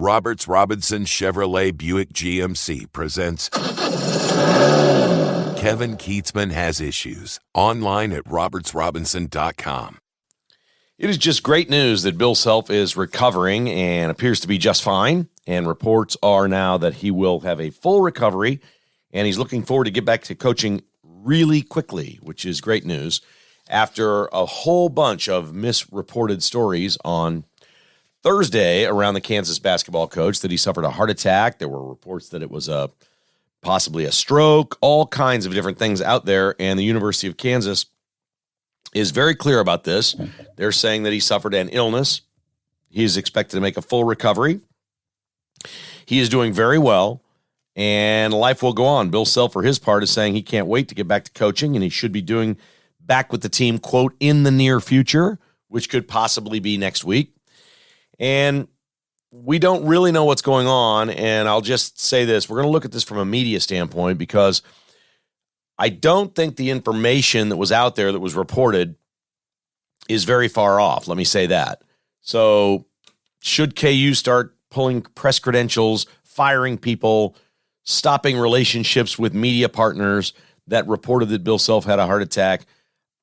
Roberts Robinson Chevrolet Buick GMC presents Kevin Keatsman Has Issues, online at robertsrobinson.com. It is just great news that Bill Self is recovering and appears to be just fine. And reports are now that he will have a full recovery, and he's looking forward to get back to coaching really quickly, which is great news. After a whole bunch of misreported stories on Thursday around the Kansas basketball coach that he suffered a heart attack, there were reports that it was possibly a stroke, all kinds of different things out there, and the University of Kansas is very clear about this. They're saying that he suffered an illness. He is expected to make a full recovery. He is doing very well, and life will go on. Bill Self, for his part, is saying he can't wait to get back to coaching, and he should be doing back with the team, quote, in the near future, which could possibly be next week. And we don't really know what's going on, and I'll just say this. We're going to look at this from a media standpoint because I don't think the information that was out there that was reported is very far off. Let me say that. So should KU start pulling press credentials, firing people, stopping relationships with media partners that reported that Bill Self had a heart attack?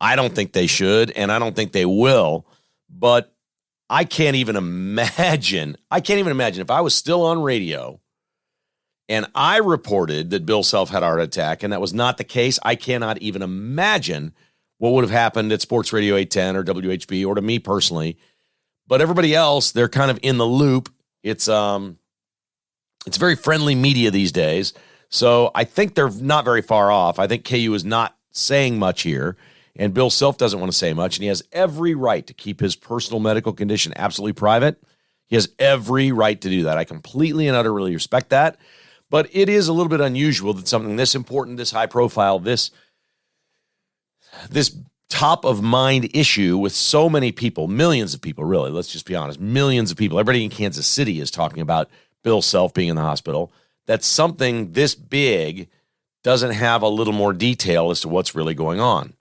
I don't think they should, and I don't think they will. But I can't even imagine if I was still on radio and I reported that Bill Self had a heart attack and that was not the case. I cannot even imagine what would have happened at Sports Radio 810 or WHB or to me personally. But everybody else, they're kind of in the loop. It's very friendly media these days. So I think they're not very far off. I think KU is not saying much here. And Bill Self doesn't want to say much, and he has every right to keep his personal medical condition absolutely private. He has every right to do that. I completely and utterly respect that. But it is a little bit unusual that something this important, this high profile, this top of mind issue with so many people, millions of people, really, let's just be honest, millions of people, everybody in Kansas City is talking about Bill Self being in the hospital, that something this big doesn't have a little more detail as to what's really going on.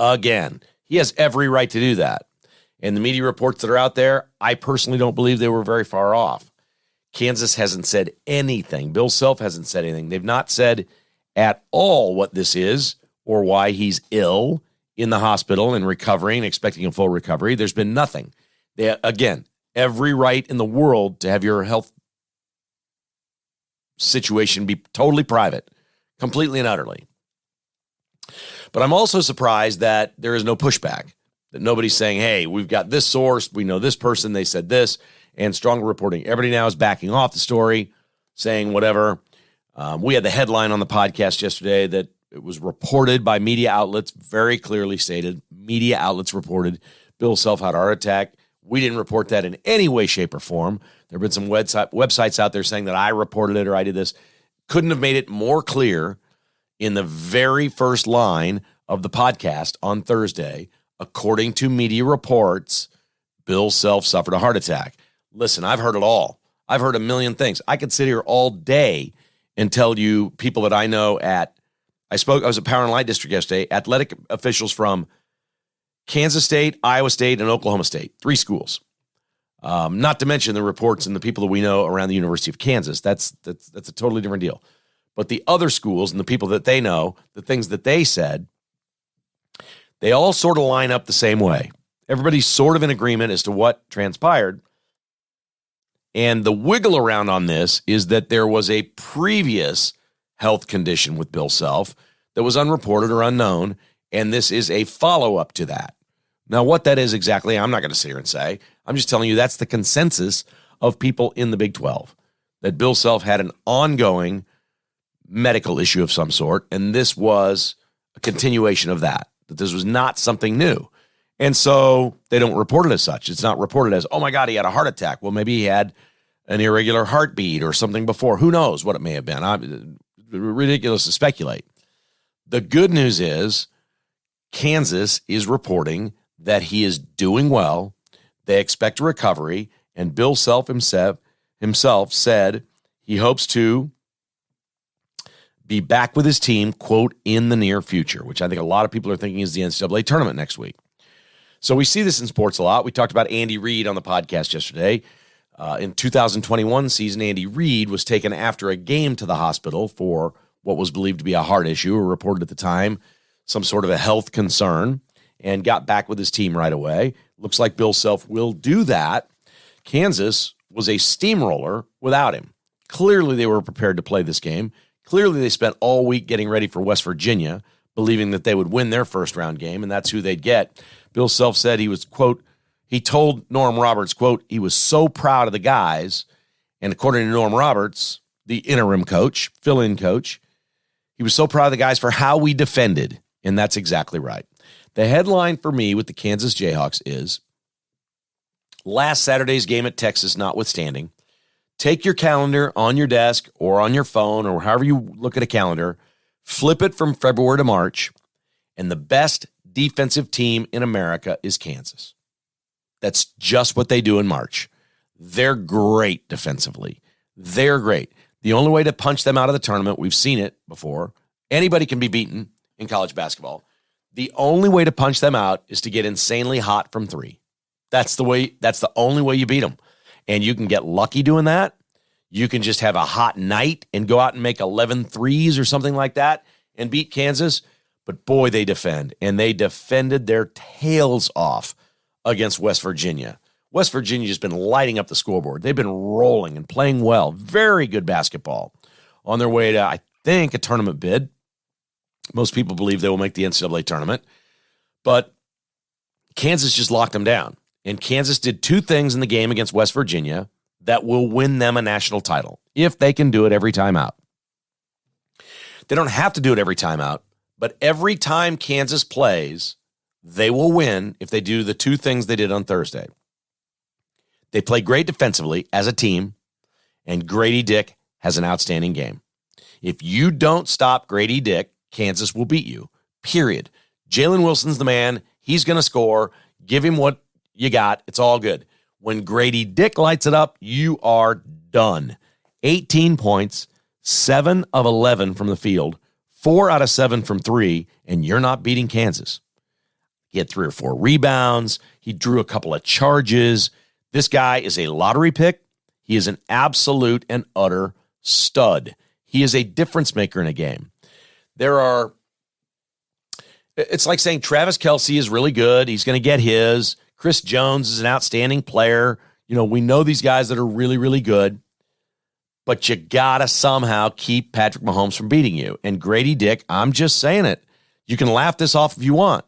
Again, he has every right to do that. And the media reports that are out there, I personally don't believe they were very far off. Kansas hasn't said anything. Bill Self hasn't said anything. They've not said at all what this is or why he's ill in the hospital and recovering, expecting a full recovery. There's been nothing. They, again, every right in the world to have your health situation be totally private, completely and utterly. But I'm also surprised that there is no pushback, that nobody's saying, hey, we've got this source, we know this person, they said this, and stronger reporting. Everybody now is backing off the story, saying whatever. We had the headline on the podcast yesterday that it was reported by media outlets, very clearly stated, media outlets reported Bill Self had a heart attack. We didn't report that in any way, shape, or form. There have been some websites out there saying that I reported it or I did this. Couldn't have made it more clear in the very first line of the podcast on Thursday. According to media reports, Bill Self suffered a heart attack. Listen, I've heard it all. I've heard a million things. I could sit here all day and tell you people that I know I was at Power and Light District yesterday, athletic officials from Kansas State, Iowa State, and Oklahoma State, 3 schools. Not to mention the reports and the people that we know around the University of Kansas. That's a totally different deal. But the other schools and the people that they know, the things that they said, they all sort of line up the same way. Everybody's sort of in agreement as to what transpired. And the wiggle around on this is that there was a previous health condition with Bill Self that was unreported or unknown, and this is a follow-up to that. Now, what that is exactly, I'm not going to sit here and say. I'm just telling you that's the consensus of people in the Big 12, that Bill Self had an ongoing medical issue of some sort, and this was a continuation of that this was not something new. And so they don't report it as such. It's not reported as, oh my God, he had a heart attack. Well, maybe he had an irregular heartbeat or something before. Who knows what it may have been? Ridiculous to speculate. The good news is Kansas is reporting that he is doing well. They expect a recovery, and Bill Self himself said he hopes to be back with his team, quote, in the near future, which I think a lot of people are thinking is the NCAA tournament next week. So we see this in sports a lot. We talked about Andy Reid on the podcast yesterday. In 2021 season, Andy Reid was taken after a game to the hospital for what was believed to be a heart issue, or reported at the time some sort of a health concern, and got back with his team right away. Looks like Bill Self will do that. Kansas was a steamroller without him. Clearly they were prepared to play this game. Clearly they spent all week getting ready for West Virginia, believing that they would win their first-round game, and that's who they'd get. Bill Self said he was, quote, he told Norm Roberts, quote, he was so proud of the guys, and according to Norm Roberts, the interim coach, fill-in coach, he was so proud of the guys for how we defended, and that's exactly right. The headline for me with the Kansas Jayhawks is, last Saturday's game at Texas notwithstanding, take your calendar on your desk or on your phone or however you look at a calendar, flip it from February to March, and the best defensive team in America is Kansas. That's just what they do in March. They're great defensively. They're great. The only way to punch them out of the tournament, we've seen it before. Anybody can be beaten in college basketball. The only way to punch them out is to get insanely hot from three. That's the only way you beat them. And you can get lucky doing that. You can just have a hot night and go out and make 11 threes or something like that and beat Kansas. But boy, they defend. And they defended their tails off against West Virginia. West Virginia's been lighting up the scoreboard. They've been rolling and playing well. Very good basketball. On their way to, I think, a tournament bid. Most people believe they will make the NCAA tournament. But Kansas just locked them down. And Kansas did two things in the game against West Virginia that will win them a national title, if they can do it every time out. They don't have to do it every time out, but every time Kansas plays, they will win if they do the two things they did on Thursday. They play great defensively as a team, and Grady Dick has an outstanding game. If you don't stop Grady Dick, Kansas will beat you, period. Jalen Wilson's the man. He's going to score. Give him what you got. It's all good. When Grady Dick lights it up, you are done. 18 points, 7 of 11 from the field, 4 out of 7 from three, and you're not beating Kansas. He had 3 or 4 rebounds. He drew a couple of charges. This guy is a lottery pick. He is an absolute and utter stud. He is a difference maker in a game. It's like saying Travis Kelce is really good. He's going to get his. Chris Jones is an outstanding player. You know, we know these guys that are really, really good, but you got to somehow keep Patrick Mahomes from beating you. And Grady Dick, I'm just saying it. You can laugh this off if you want.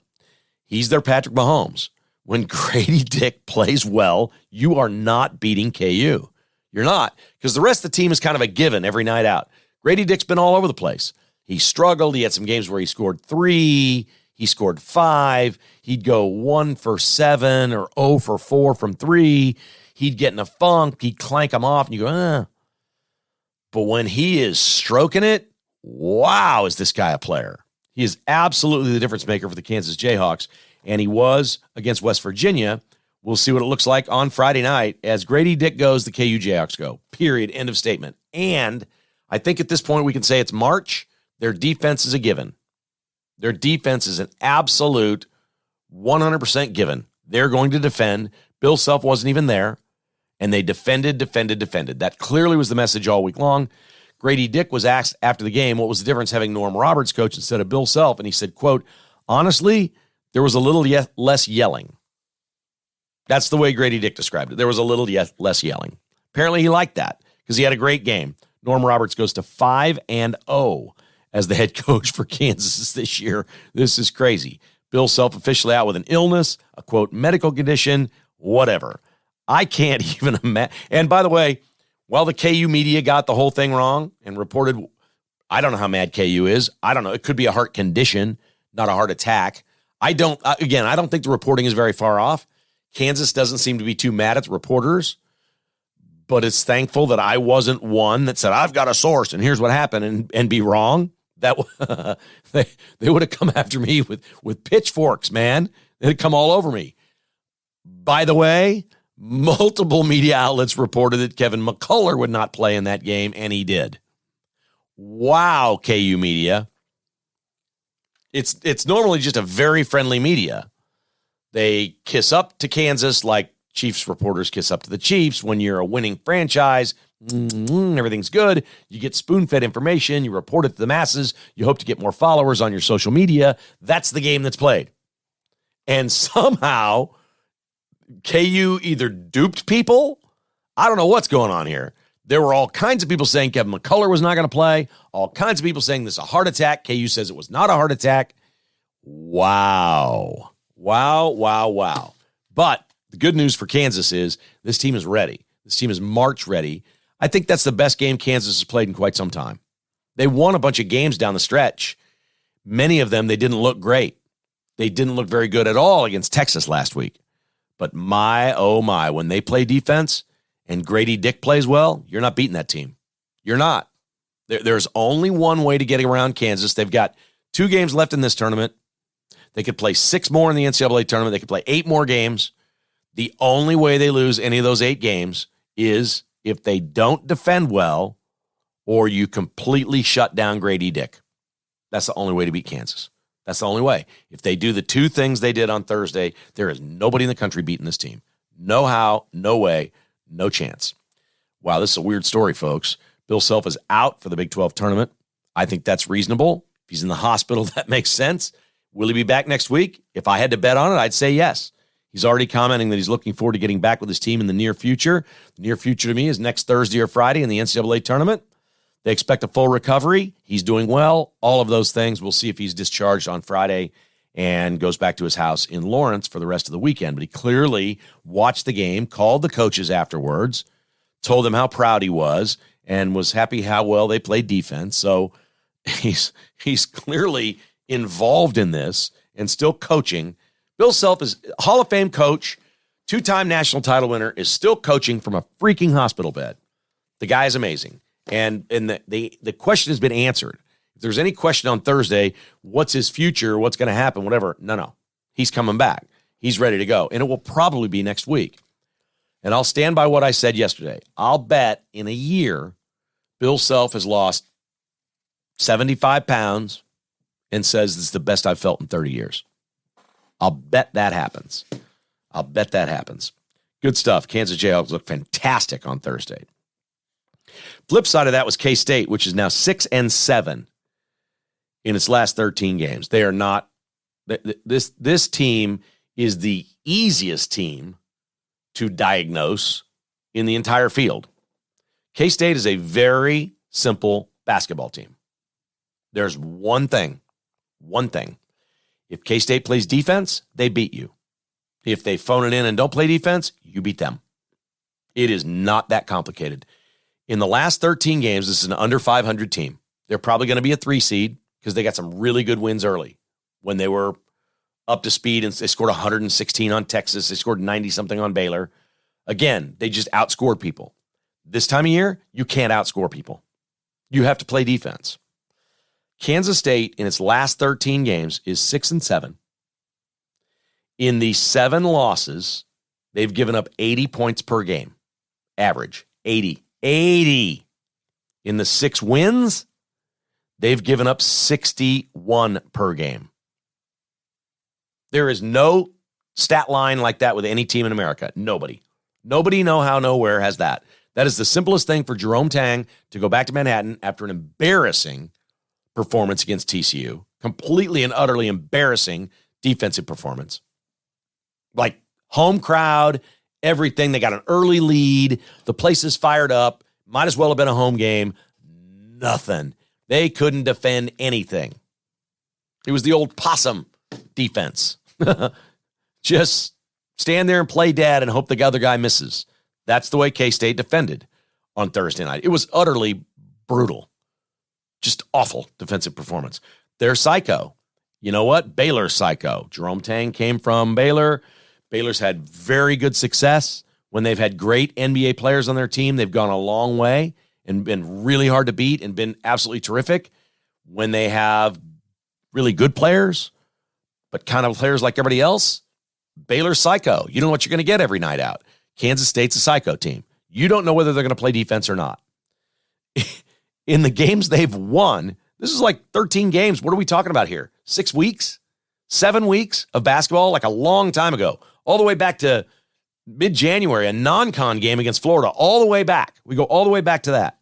He's their Patrick Mahomes. When Grady Dick plays well, you are not beating KU. You're not, because the rest of the team is kind of a given every night out. Grady Dick's been all over the place. He struggled. He had some games where he scored 3. He scored 5. He'd go 1 for 7 or 0 for 4 from 3. He'd get in a funk. He'd clank them off, and you go, But when he is stroking it, wow, is this guy a player. He is absolutely the difference maker for the Kansas Jayhawks, and he was against West Virginia. We'll see what it looks like on Friday night. As Grady Dick goes, the KU Jayhawks go. Period. End of statement. And I think at this point we can say it's March. Their defense is a given. Their defense is an absolute 100% given. They're going to defend. Bill Self wasn't even there, and they defended. That clearly was the message all week long. Grady Dick was asked after the game what was the difference having Norm Roberts coach instead of Bill Self, and he said, quote, honestly, there was a little less yelling. That's the way Grady Dick described it. There was a little less yelling. Apparently he liked that because he had a great game. Norm Roberts goes to 5-0 as the head coach for Kansas this year. This is crazy. Bill Self officially out with an illness, a quote, medical condition, whatever. I can't even imagine. And by the way, while the KU media got the whole thing wrong and reported, I don't know how mad KU is. I don't know. It could be a heart condition, not a heart attack. I don't think the reporting is very far off. Kansas doesn't seem to be too mad at the reporters, but it's thankful that I wasn't one that said, I've got a source and here's what happened and be wrong. That they would have come after me with pitchforks, man. They'd come all over me. By the way, multiple media outlets reported that Kevin McCullough would not play in that game, and he did. Wow, KU media. It's normally just a very friendly media. They kiss up to Kansas like Chiefs reporters kiss up to the Chiefs. When you're a winning franchise, everything's good. You get spoon-fed information. You report it to the masses. You hope to get more followers on your social media. That's the game that's played. And somehow, KU either duped people. I don't know what's going on here. There were all kinds of people saying Kevin McCullough was not going to play. All kinds of people saying this is a heart attack. KU says it was not a heart attack. Wow. But the good news for Kansas is this team is ready. This team is March ready. I think that's the best game Kansas has played in quite some time. They won a bunch of games down the stretch. Many of them, they didn't look great. They didn't look very good at all against Texas last week. But my, oh my, when they play defense and Grady Dick plays well, you're not beating that team. You're not. There's only one way to get around Kansas. They've got 2 games left in this tournament. They could play 6 more in the NCAA tournament. They could play 8 more games. The only way they lose any of those 8 games is if they don't defend well or you completely shut down Grady Dick. That's the only way to beat Kansas. That's the only way. If they do the 2 things they did on Thursday, there is nobody in the country beating this team. No how, no way, no chance. Wow, this is a weird story, folks. Bill Self is out for the Big 12 tournament. I think that's reasonable. If he's in the hospital, that makes sense. Will he be back next week? If I had to bet on it, I'd say yes. He's already commenting that he's looking forward to getting back with his team in the near future. The near future to me is next Thursday or Friday in the NCAA tournament. They expect a full recovery. He's doing well. All of those things. We'll see if he's discharged on Friday and goes back to his house in Lawrence for the rest of the weekend. But he clearly watched the game, called the coaches afterwards, told them how proud he was, and was happy how well they played defense. So he's clearly involved in this and still coaching. Bill Self is a Hall of Fame coach, 2-time national title winner, is still coaching from a freaking hospital bed. The guy is amazing. And the question has been answered. If there's any question on Thursday, what's his future, what's going to happen, whatever, no. He's coming back. He's ready to go. And it will probably be next week. And I'll stand by what I said yesterday. I'll bet in a year, Bill Self has lost 75 pounds and says this is the best I've felt in 30 years. I'll bet that happens. Good stuff. Kansas Jayhawks look fantastic on Thursday. Flip side of that was K-State, which is now 6-7 in its last 13 games. They are not this team is the easiest team to diagnose in the entire field. K-State is a very simple basketball team. There's one thing. If K-State plays defense, they beat you. If they phone it in and don't play defense, you beat them. It is not that complicated. In the last 13 games, this is an under 500 team. They're probably going to be a 3 seed because they got some really good wins early when they were up to speed, and they scored 116 on Texas. They scored 90-something on Baylor. Again, they just outscored people. This time of year, you can't outscore people. You have to play defense. Kansas State, in its last 13 games, is 6-7. In the 7 losses, they've given up 80 points per game. Average, 80. In the 6 wins, they've given up 61 per game. There is no stat line like that with any team in America. Nobody, no how, nowhere has that. That is the simplest thing for Jerome Tang to go back to Manhattan after an embarrassing performance against TCU. Completely and utterly embarrassing defensive performance. Like home crowd, everything. They got an early lead. The place is fired up. Might as well have been a home game. Nothing. They couldn't defend anything. It was the old possum defense. Just stand there and play dead and hope the other guy misses. That's the way K-State defended on Thursday night. It was utterly brutal. Just awful defensive performance. They're psycho. You know what? Baylor's psycho. Jerome Tang came from Baylor. Baylor's had very good success. When they've had great NBA players on their team, they've gone a long way and been really hard to beat and been absolutely terrific. When they have really good players, but kind of players like everybody else, Baylor's psycho. You don't know what you're going to get every night out. Kansas State's a psycho team. You don't know whether they're going to play defense or not. In the games they've won, this is like 13 games. What are we talking about here? 6 weeks? 7 weeks of basketball? Like a long time ago. All the way back to mid-January, a non-con game against Florida, all the way back. We go all the way back to that.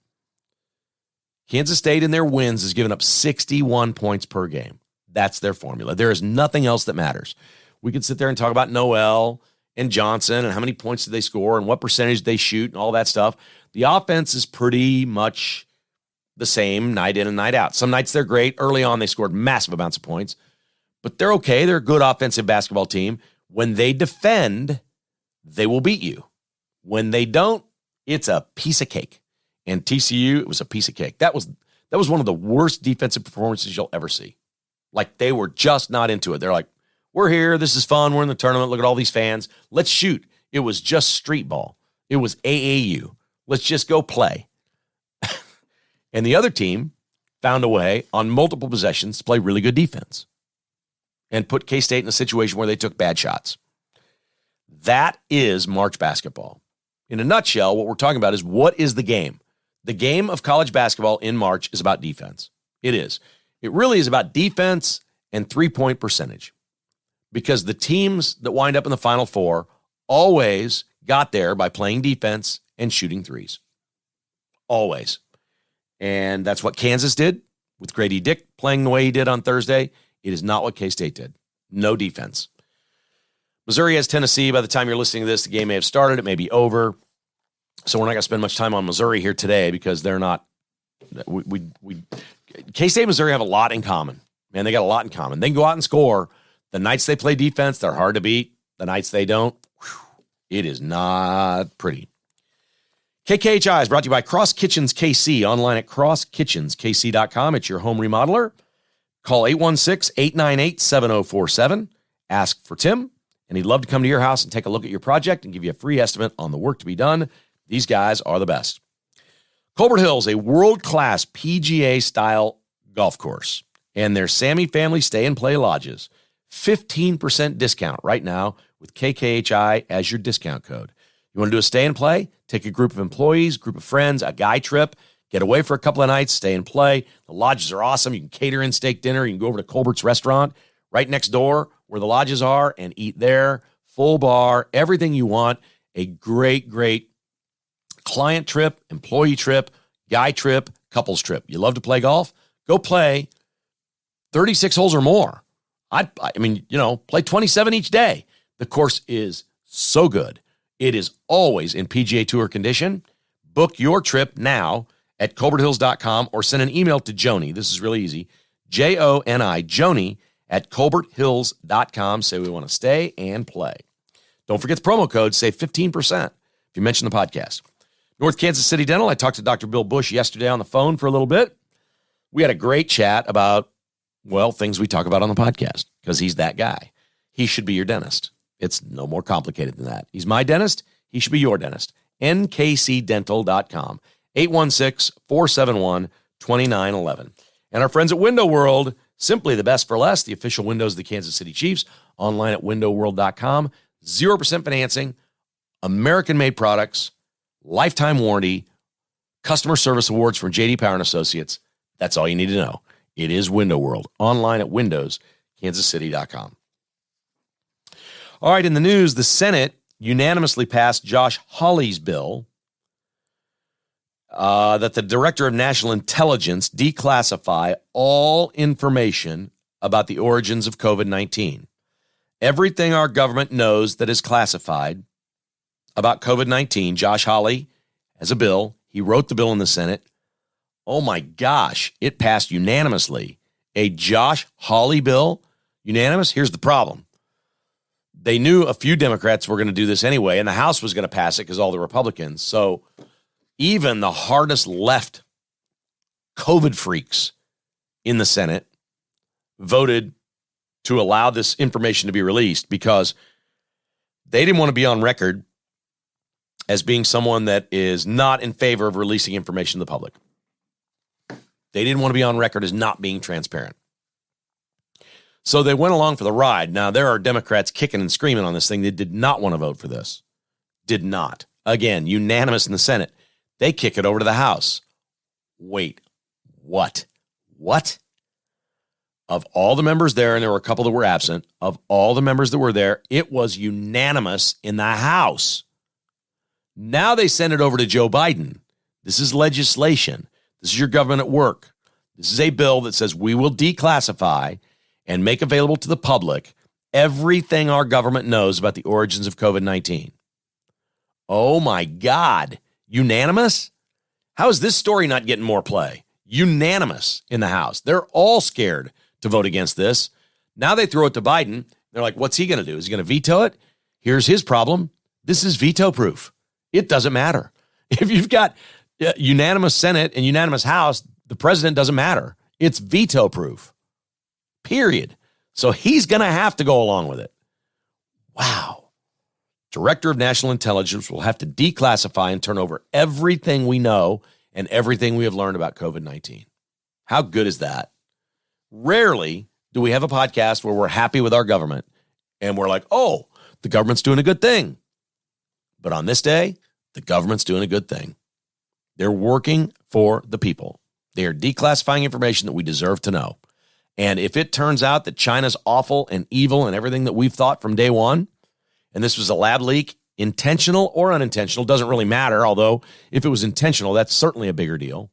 Kansas State in their wins has given up 61 points per game. That's their formula. There is nothing else that matters. We could sit there and talk about Noel and Johnson and how many points did they score and what percentage they shoot and all that stuff. The offense is pretty much the same night in and night out. Some nights they're great. Early on, they scored massive amounts of points, but they're okay. They're a good offensive basketball team. When they defend, they will beat you. When they don't, it's a piece of cake. And TCU, it was a piece of cake. That was one of the worst defensive performances you'll ever see. Like, they were just not into it. They're like, we're here. This is fun. We're in the tournament. Look at all these fans. Let's shoot. It was just street ball. It was AAU. Let's just go play. And the other team found a way on multiple possessions to play really good defense and put K-State in a situation where they took bad shots. That is March basketball. In a nutshell, what we're talking about is, what is the game? The game of college basketball in March is about defense. It is. It really is about defense and three-point percentage, because the teams that wind up in the Final Four always got there by playing defense and shooting threes. Always. And that's what Kansas did with Grady Dick playing the way he did on Thursday. It is not what K-State did. No defense. Missouri has Tennessee. By the time you're listening to this, the game may have started. It may be over. So we're not going to spend much time on Missouri here today, because they're not. K-State and Missouri have a lot in common. Man, they got a lot in common. They can go out and score. The nights they play defense, they're hard to beat. The nights they don't, it is not pretty. KKHI is brought to you by Cross Kitchens KC, online at crosskitchenskc.com. It's your home remodeler. Call 816-898-7047. Ask for Tim, and he'd love to come to your house and take a look at your project and give you a free estimate on the work to be done. These guys are the best. Colbert Hills, a world-class PGA-style golf course, and their Sammy Family Stay and Play Lodges. 15% discount right now with KKHI as your discount code. You want to do a stay and play? Take a group of employees, group of friends, a guy trip, get away for a couple of nights, stay and play. The lodges are awesome. You can cater in steak dinner. You can go over to Colbert's restaurant right next door where the lodges are and eat there. Full bar, everything you want. A great, great client trip, employee trip, guy trip, couples trip. You love to play golf? Go play 36 holes or more. I mean, play 27 each day. The course is so good. It is always in PGA Tour condition. Book your trip now at colberthills.com or send an email to Joni. This is really easy. Joni, Joni at colberthills.com. Say we want to stay and play. Don't forget the promo code. Save 15% if you mention the podcast. North Kansas City Dental. I talked to Dr. Bill Bush yesterday on the phone for a little bit. We had a great chat about, things we talk about on the podcast, because he's that guy. He should be your dentist. It's no more complicated than that. He's my dentist. He should be your dentist. nkcdental.com. 816-471-2911. And our friends at Window World, simply the best for less, the official windows of the Kansas City Chiefs, online at windowworld.com. 0% financing, American-made products, lifetime warranty, customer service awards from J.D. Power and Associates. That's all you need to know. It is Window World, online at windowskansascity.com. All right, in the news, the Senate unanimously passed Josh Hawley's bill that the Director of National Intelligence declassify all information about the origins of COVID-19. Everything our government knows that is classified about COVID-19, Josh Hawley has a bill. He wrote the bill in the Senate. Oh my gosh, it passed unanimously. A Josh Hawley bill, unanimous. Here's the problem. They knew a few Democrats were going to do this anyway, and the House was going to pass it because all the Republicans. So even the hardest left COVID freaks in the Senate voted to allow this information to be released, because they didn't want to be on record as being someone that is not in favor of releasing information to the public. They didn't want to be on record as not being transparent. So they went along for the ride. Now, there are Democrats kicking and screaming on this thing. They did not want to vote for this. Did not. Again, unanimous in the Senate. They kick it over to the House. Wait, what? What? Of all the members there, and there were a couple that were absent, of all the members that were there, it was unanimous in the House. Now they send it over to Joe Biden. This is legislation. This is your government at work. This is a bill that says we will declassify and make available to the public everything our government knows about the origins of COVID-19. Oh my God. Unanimous? How is this story not getting more play? Unanimous in the House. They're all scared to vote against this. Now they throw it to Biden. They're like, what's he going to do? Is he going to veto it? Here's his problem. This is veto proof. It doesn't matter. If you've got unanimous Senate and unanimous House, the president doesn't matter. It's veto proof. Period. So he's going to have to go along with it. Wow. Director of National Intelligence will have to declassify and turn over everything we know and everything we have learned about COVID-19. How good is that? Rarely do we have a podcast where we're happy with our government and we're like, oh, the government's doing a good thing. But on this day, the government's doing a good thing. They're working for the people. They are declassifying information that we deserve to know. And if it turns out that China's awful and evil and everything that we've thought from day one, and this was a lab leak, intentional or unintentional, doesn't really matter, although if it was intentional, that's certainly a bigger deal.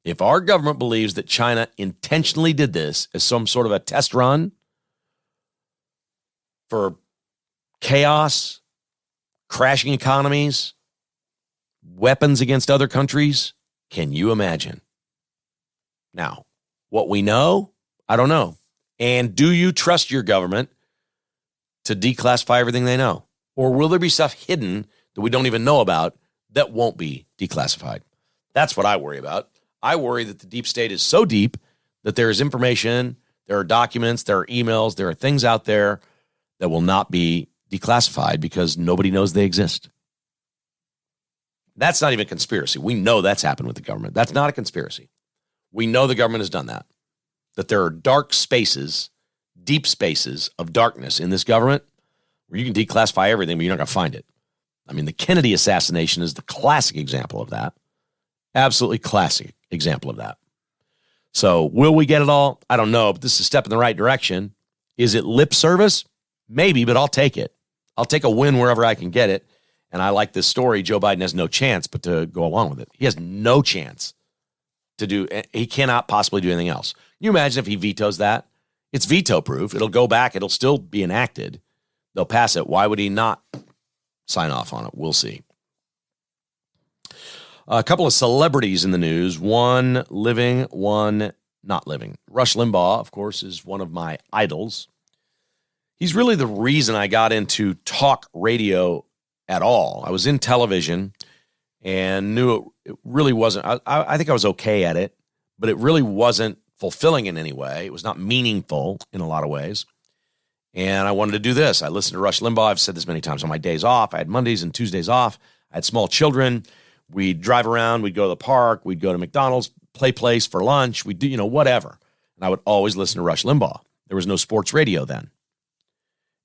If our government believes that China intentionally did this as some sort of a test run for chaos, crashing economies, weapons against other countries, can you imagine? Now, what we know, I don't know. And do you trust your government to declassify everything they know? Or will there be stuff hidden that we don't even know about that won't be declassified? That's what I worry about. I worry that the deep state is so deep that there is information, there are documents, there are emails, there are things out there that will not be declassified because nobody knows they exist. That's not even a conspiracy. We know that's happened with the government. That's not a conspiracy. We know the government has done that. That there are dark spaces, deep spaces of darkness in this government where you can declassify everything, but you're not going to find it. I mean, the Kennedy assassination is the classic example of that. Absolutely classic example of that. So will we get it all? I don't know, but this is a step in the right direction. Is it lip service? Maybe, but I'll take it. I'll take a win wherever I can get it. And I like this story. Joe Biden has no chance but to go along with it. He has no chance to do. He cannot possibly do anything else. Can you imagine if he vetoes that? It's veto proof. It'll go back. It'll still be enacted. They'll pass it. Why would he not sign off on it? We'll see. A couple of celebrities in the news, one living, one not living. Rush Limbaugh, of course, is one of my idols. He's really the reason I got into talk radio at all. I was in television and knew it really wasn't, I think I was okay at it, but it really wasn't fulfilling in any way. It was not meaningful in a lot of ways. And I wanted to do this. I listened to Rush Limbaugh. I've said this many times on my days off. I had Mondays and Tuesdays off. I had small children. We'd drive around. We'd go to the park. We'd go to McDonald's, play place for lunch. We'd do, whatever. And I would always listen to Rush Limbaugh. There was no sports radio then.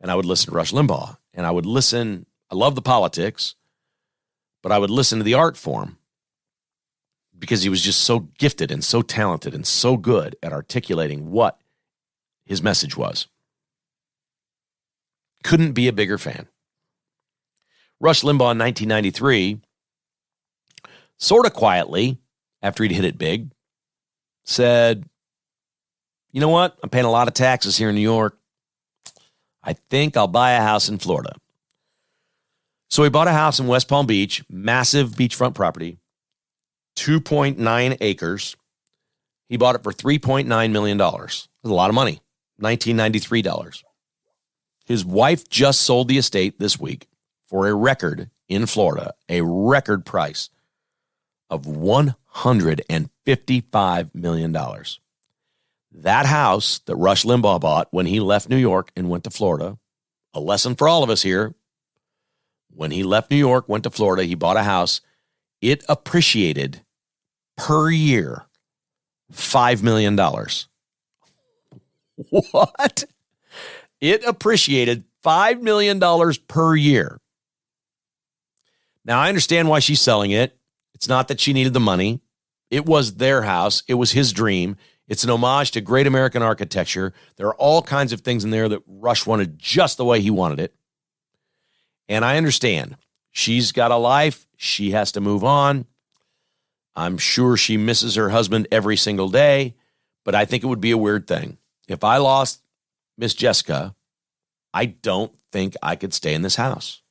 And I would listen to Rush Limbaugh. And I would listen. I love the politics, but I would listen to the art form because he was just so gifted and so talented and so good at articulating what his message was. Couldn't be a bigger fan. Rush Limbaugh in 1993, sort of quietly, after he'd hit it big, said, you know what? I'm paying a lot of taxes here in New York. I think I'll buy a house in Florida. So he bought a house in West Palm Beach, massive beachfront property, 2.9 acres. He bought it for $3.9 million. That's a lot of money, $1993. His wife just sold the estate this week for a record in Florida, a record price of $155 million. That house that Rush Limbaugh bought when he left New York and went to Florida, a lesson for all of us here. When he left New York, went to Florida, he bought a house. It appreciated per year $5 million. What? It appreciated $5 million per year. Now, I understand why she's selling it. It's not that she needed the money. It was their house. It was his dream. It's an homage to great American architecture. There are all kinds of things in there that Rush wanted just the way he wanted it. And I understand. She's got a life. She has to move on. I'm sure she misses her husband every single day, but I think it would be a weird thing. If I lost Miss Jessica, I don't think I could stay in this house.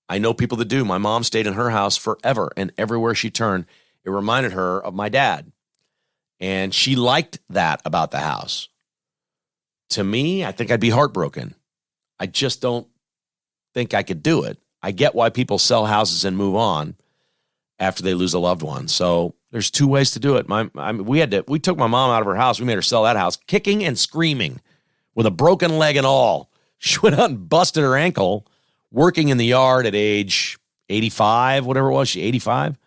I know people that do. My mom stayed in her house forever, and everywhere she turned, it reminded her of my dad. And she liked that about the house. To me, I think I'd be heartbroken. I just don't think I could do it. I get why people sell houses and move on after they lose a loved one. So there's two ways to do it. We took my mom out of her house. We made her sell that house, kicking and screaming with a broken leg and all. She went out and busted her ankle working in the yard at age 85, whatever it was. She 85,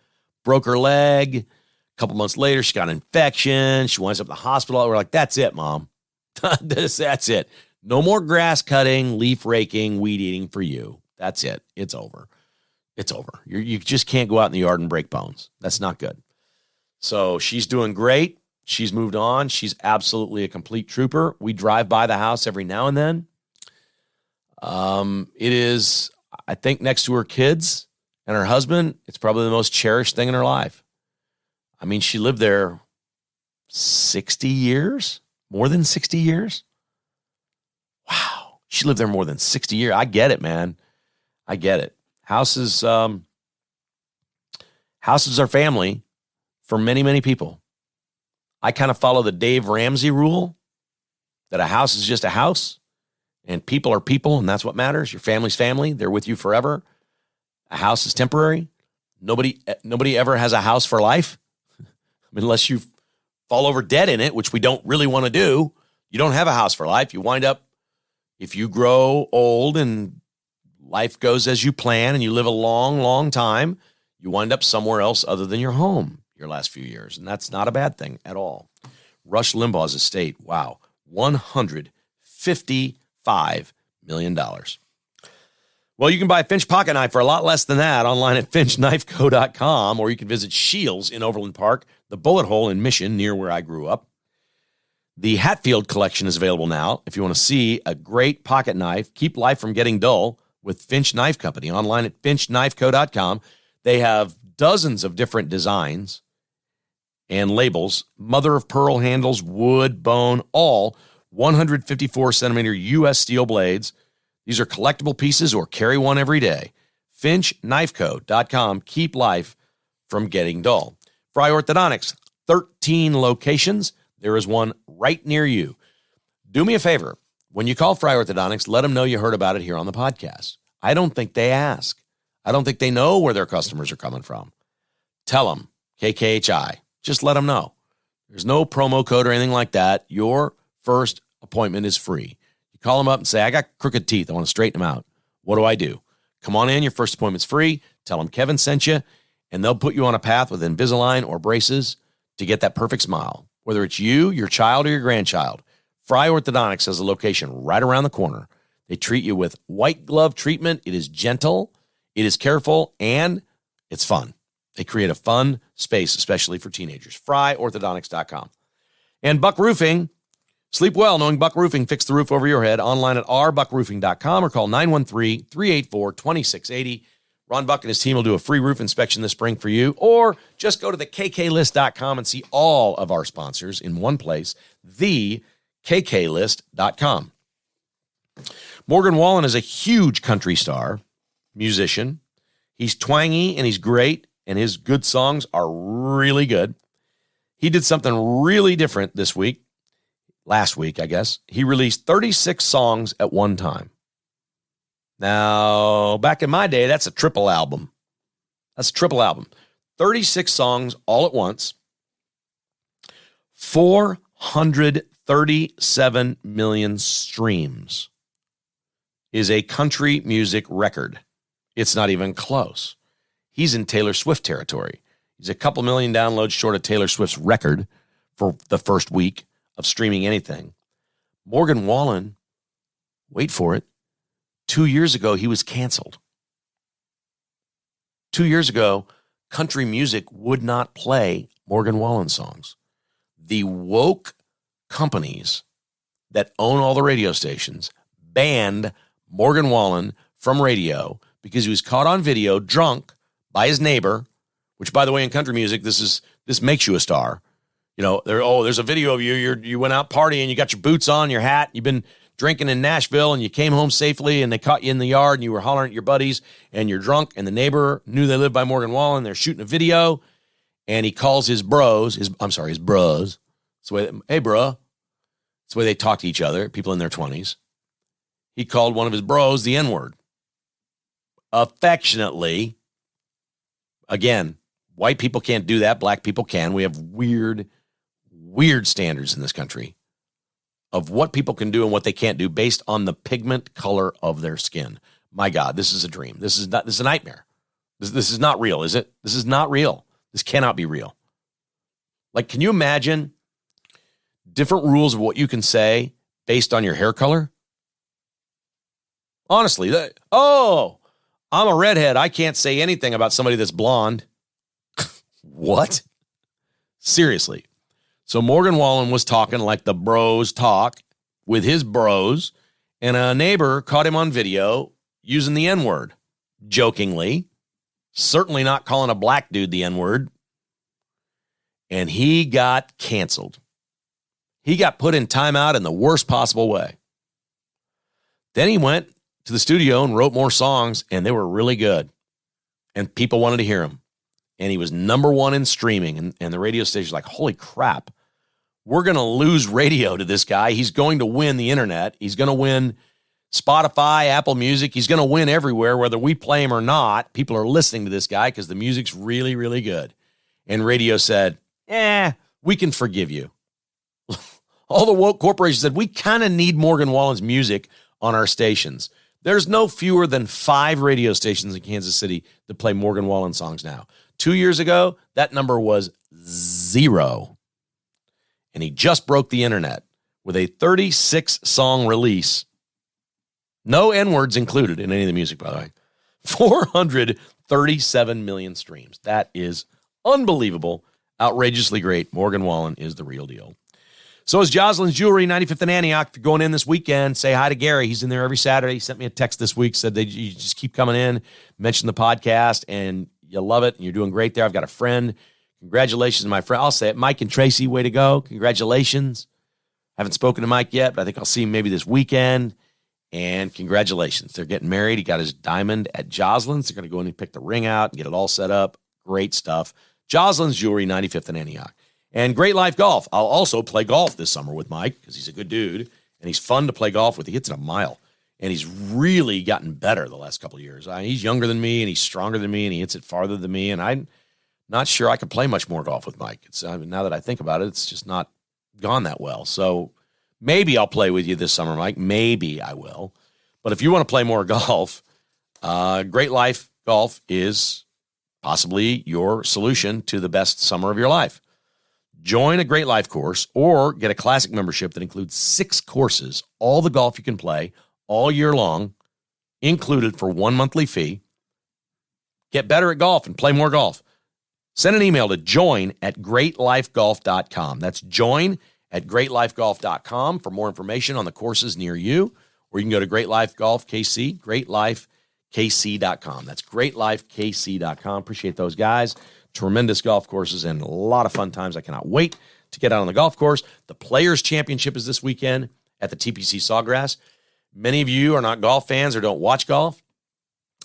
broke her leg. A couple months later, she got an infection. She winds up in the hospital. We're like, that's it, Mom. That's it. No more grass cutting, leaf raking, weed eating for you. That's it. It's over. It's over. You just can't go out in the yard and break bones. That's not good. So she's doing great. She's moved on. She's absolutely a complete trooper. We drive by the house every now and then. It is, I think, next to her kids and her husband, it's probably the most cherished thing in her life. I mean, she lived there 60 years, more than 60 years. Wow. She lived there more than 60 years. I get it, man. I get it. Houses are family for many, many people. I kind of follow the Dave Ramsey rule that a house is just a house and people are people, and that's what matters. Your family's family. They're with you forever. A house is temporary. Nobody ever has a house for life. Unless you fall over dead in it, which we don't really want to do. You don't have a house for life. You wind up, if you grow old and life goes as you plan and you live a long, long time, you wind up somewhere else other than your home your last few years. And that's not a bad thing at all. Rush Limbaugh's estate, wow, $155 million. Well, you can buy a Finch pocket knife for a lot less than that online at finchknifeco.com, or you can visit Shields in Overland Park, the Bullet Hole in Mission, near where I grew up. The Hatfield collection is available now. If you want to see a great pocket knife, keep life from getting dull with Finch Knife Company, online at finchknifeco.com. They have dozens of different designs and labels, mother of pearl handles, wood, bone, all 154 centimeter U.S. steel blades. These are collectible pieces or carry one every day. finchknifeco.com. Keep life from getting dull. Fry Orthodontics, 13 locations. There is one right near you. Do me a favor. When you call Fry Orthodontics, let them know you heard about it here on the podcast. I don't think they ask. I don't think they know where their customers are coming from. Tell them, KKHI. Just let them know. There's no promo code or anything like that. Your first appointment is free. You call them up and say, I got crooked teeth. I want to straighten them out. What do? Come on in. Your first appointment's free. Tell them Kevin sent you, and they'll put you on a path with Invisalign or braces to get that perfect smile. Whether it's you, your child, or your grandchild, Fry Orthodontics has a location right around the corner. They treat you with white glove treatment. It is gentle, it is careful, and it's fun. They create a fun space, especially for teenagers. FryOrthodontics.com. And Buck Roofing. Sleep well knowing Buck Roofing fixed the roof over your head. Online at rbuckroofing.com or call 913-384-2680. Ron Buck and his team will do a free roof inspection this spring for you. Or just go to the kklist.com and see all of our sponsors in one place, the kklist.com. Morgan Wallen is a huge country star, musician. He's twangy and he's great, and his good songs are really good. He did something really different this week. Last week, I guess. He released 36 songs at one time. Now, back in my day, that's a triple album. 36 songs all at once. 437 million streams is a country music record. It's not even close. He's in Taylor Swift territory. He's a couple million downloads short of Taylor Swift's record for the first week of streaming anything. Morgan Wallen, wait for it, 2 years ago, he was canceled. 2 years ago, country music would not play Morgan Wallen songs. the woke companies that own all the radio stations banned Morgan Wallen from radio because he was caught on video drunk by his neighbor, which, by the way, in country music, this makes you a star. You know, there's a video of you went out partying, you got your boots on, your hat, you've been drinking in Nashville, and you came home safely, and they caught you in the yard, and you were hollering at your buddies, and you're drunk, and the neighbor knew they lived by Morgan Wallen, they're shooting a video, and he calls his bros. It's the way, hey, bro. It's the way they talk to each other, people in their 20s. He called one of his bros the N-word. Affectionately. Again, white people can't do that. Black people can. We have weird standards in this country of what people can do and what they can't do based on the pigment color of their skin. My God, this is a dream. This is a nightmare. This is not real, is it? This is not real. This cannot be real. Like, can you imagine different rules of what you can say based on your hair color? Honestly, I'm a redhead. I can't say anything about somebody that's blonde. What? Seriously. So Morgan Wallen was talking like the bros talk with his bros, and a neighbor caught him on video using the N-word, jokingly, certainly not calling a black dude the N-word, and he got canceled. He got put in timeout in the worst possible way. Then he went to the studio and wrote more songs, and they were really good, and people wanted to hear him. And he was number one in streaming, and the radio station's like, holy crap, we're going to lose radio to this guy. He's going to win the internet. He's going to win Spotify, Apple Music. He's going to win everywhere, whether we play him or not. People are listening to this guy because the music's really, really good. And radio said, we can forgive you. All the woke corporations said, we kind of need Morgan Wallen's music on our stations. There's no fewer than 5 radio stations in Kansas City that play Morgan Wallen songs now. 2 years ago, that number was 0. And he just broke the internet with a 36-song release. No N-words included in any of the music, by the way. 437 million streams. That is unbelievable. Outrageously great. Morgan Wallen is the real deal. So is Jocelyn's Jewelry, 95th and Antioch. If you're going in this weekend, say hi to Gary. He's in there every Saturday. He sent me a text this week, said you just keep coming in, mention the podcast, and you love it, and you're doing great there. I've got a friend. Congratulations, my friend. I'll say it. Mike and Tracy, way to go. Congratulations. I haven't spoken to Mike yet, but I think I'll see him maybe this weekend. And congratulations. They're getting married. He got his diamond at Jocelyn's. They're going to go in and pick the ring out and get it all set up. Great stuff. Jocelyn's Jewelry, 95th and Antioch. And Great Life Golf. I'll also play golf this summer with Mike because he's a good dude, and he's fun to play golf with. He hits it a mile, and he's really gotten better the last couple of years. He's younger than me, and he's stronger than me, and he hits it farther than me, and I'm not sure I could play much more golf with Mike. Now that I think about it, it's just not gone that well. So maybe I'll play with you this summer, Mike. Maybe I will. But if you want to play more golf, Great Life Golf is possibly your solution to the best summer of your life. Join a Great Life course or get a classic membership that includes 6 courses, all the golf you can play all year long, included for 1 monthly fee. Get better at golf and play more golf. Send an email to join@greatlifegolf.com. That's join@greatlifegolf.com for more information on the courses near you. Or you can go to Great Life Golf KC, greatlifekc.com. That's greatlifekc.com. Appreciate those guys. Tremendous golf courses and a lot of fun times. I cannot wait to get out on the golf course. The Players' Championship is this weekend at the TPC Sawgrass. Many of you are not golf fans or don't watch golf.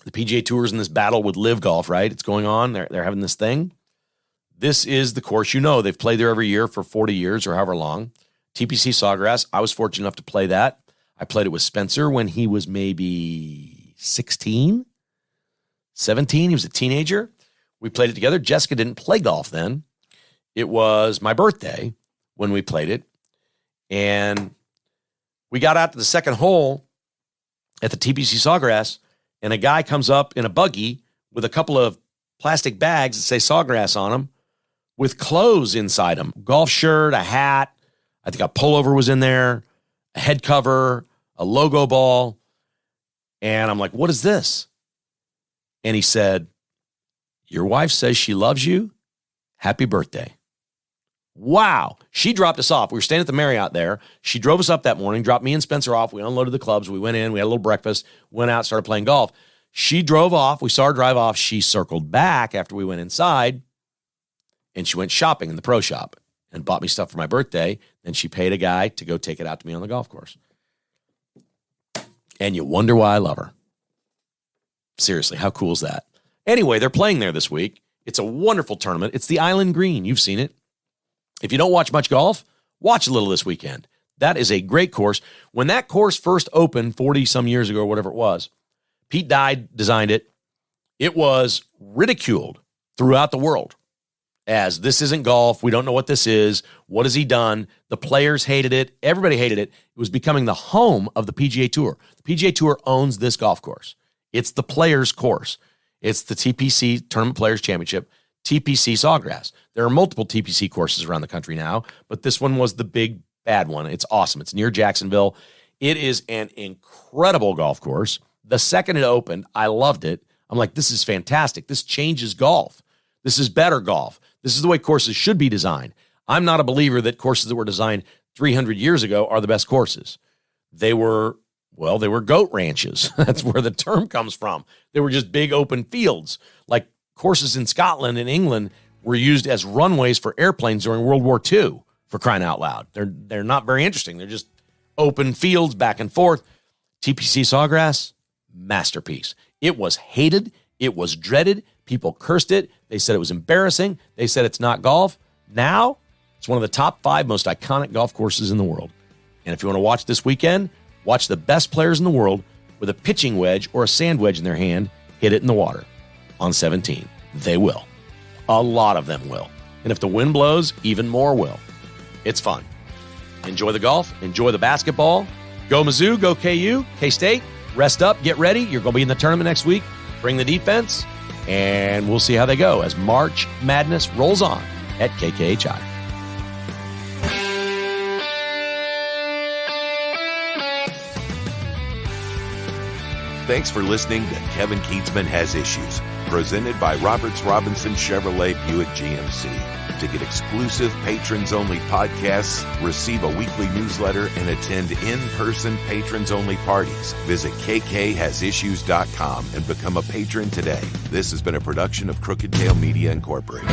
The PGA Tour is in this battle with Live Golf, right? It's going on. They're having this thing. This is the course, they've played there every year for 40 years or however long. TPC Sawgrass. I was fortunate enough to play that. I played it with Spencer when he was maybe 16, 17. He was a teenager. We played it together. Jessica didn't play golf then. It was my birthday when we played it. And we got out to the second hole at the TPC Sawgrass, and a guy comes up in a buggy with a couple of plastic bags that say Sawgrass on them with clothes inside them. Golf shirt, a hat. I think a pullover was in there, a head cover, a logo ball. And I'm like, what is this? And he said, your wife says she loves you. Happy birthday. Wow. She dropped us off. We were staying at the Marriott there. She drove us up that morning, dropped me and Spencer off. We unloaded the clubs. We went in. We had a little breakfast, went out, started playing golf. She drove off. We saw her drive off. She circled back after we went inside, and she went shopping in the pro shop and bought me stuff for my birthday. Then she paid a guy to go take it out to me on the golf course. And you wonder why I love her. Seriously, how cool is that? Anyway, they're playing there this week. It's a wonderful tournament. It's the Island Green. You've seen it. If you don't watch much golf, watch a little this weekend. That is a great course. When that course first opened 40-some years ago, or whatever it was, Pete Dye designed it. It was ridiculed throughout the world as this isn't golf. We don't know what this is. What has he done? The players hated it. Everybody hated it. It was becoming the home of the PGA Tour. The PGA Tour owns this golf course. It's the players' course. It's the TPC Tournament Players Championship, TPC Sawgrass. There are multiple TPC courses around the country now, but this one was the big bad one. It's awesome. It's near Jacksonville. It is an incredible golf course. The second it opened, I loved it. I'm like, this is fantastic. This changes golf. This is better golf. This is the way courses should be designed. I'm not a believer that courses that were designed 300 years ago are the best courses. They were goat ranches. That's where the term comes from. They were just big open fields. Like courses in Scotland and England were used as runways for airplanes during World War II, for crying out loud. They're not very interesting. They're just open fields back and forth. TPC Sawgrass, masterpiece. It was hated. It was dreaded. People cursed it. They said it was embarrassing. They said it's not golf. Now, it's one of the top 5 most iconic golf courses in the world. And if you want to watch this weekend, watch the best players in the world with a pitching wedge or a sand wedge in their hand hit it in the water on 17. They will. A lot of them will. And if the wind blows, even more will. It's fun. Enjoy the golf. Enjoy the basketball. Go Mizzou. Go KU. K-State. Rest up. Get ready. You're going to be in the tournament next week. Bring the defense. And we'll see how they go as March Madness rolls on at KKHI. Thanks for listening to Kevin Keatsman Has Issues, presented by Roberts Robinson Chevrolet Buick GMC. To get exclusive patrons-only podcasts, receive a weekly newsletter, and attend in-person patrons-only parties, visit kkhasissues.com and become a patron today. This has been a production of Crooked Tail Media Incorporated.